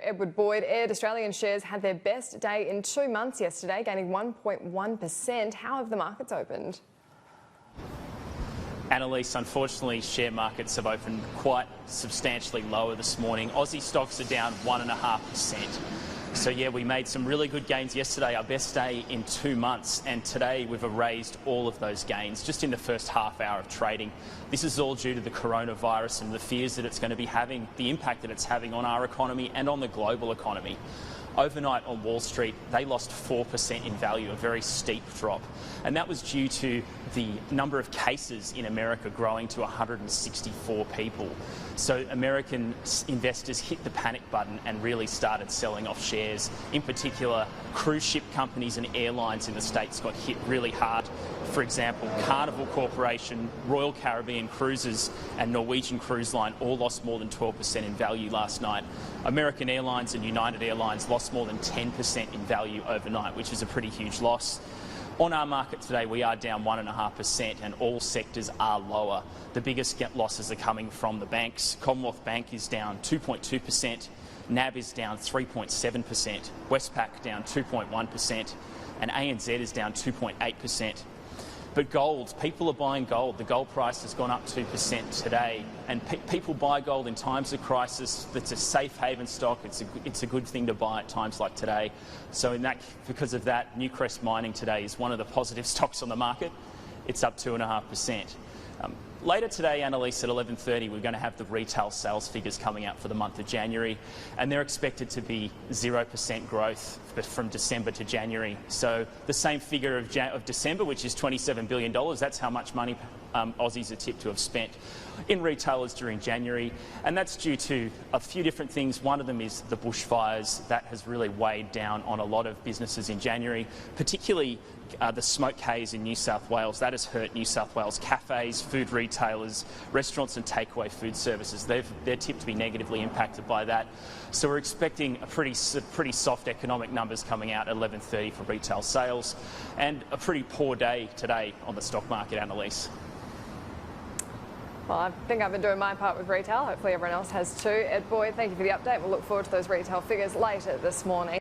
Edward Boyd, aired Australian shares had their best day in 2 months yesterday, gaining 1.1%. How have the markets opened? Annalise, unfortunately, share markets have opened quite substantially lower this morning. Aussie stocks are down 1.5%. So yeah, we made some really good gains yesterday, our best day in 2 months, and today we've erased all of those gains just in the first half hour of trading. This is all due to the coronavirus and the fears that it's going to be having, the impact that it's having on our economy and on the global economy. Overnight on Wall Street, they lost 4% in value, a very steep drop. And that was due to the number of cases in America growing to 164 people. So American investors hit the panic button and really started selling off shares. In particular, cruise ship companies and airlines in the States got hit really hard. For example, Carnival Corporation, Royal Caribbean Cruises and Norwegian Cruise Line all lost more than 12% in value last night. American Airlines and United Airlines lost more than 10% in value overnight, which is a pretty huge loss. On our market today, we are down 1.5% and all sectors are lower. The biggest losses are coming from the banks. Commonwealth Bank is down 2.2%, NAB is down 3.7%, Westpac down 2.1%, and ANZ is down 2.8%. But gold, people are buying gold. The gold price has gone up 2% today, and people buy gold in times of crisis. It's a safe haven stock. It's a good thing to buy at times like today. So because of that, Newcrest Mining today is one of the positive stocks on the market. It's up 2.5%. Later today, Annalise, at 11:30, we're going to have the retail sales figures coming out for the month of January, and they're expected to be 0% growth from December to January. So the same figure of December, which is $27 billion, that's how much money Aussies are tipped to have spent in retailers during January, and that's due to a few different things. One of them is the bushfires. That has really weighed down on a lot of businesses in January, particularly the smoke haze in New South Wales. That has hurt New South Wales cafes, food retailers, restaurants and takeaway food services. They're tipped to be negatively impacted by that. So we're expecting a pretty soft economic numbers coming out at 11:30 for retail sales, and a pretty poor day today on the stock market, Annalise. Well, I think I've been doing my part with retail. Hopefully everyone else has too. Ed Boyd, thank you for the update. We'll look forward to those retail figures later this morning.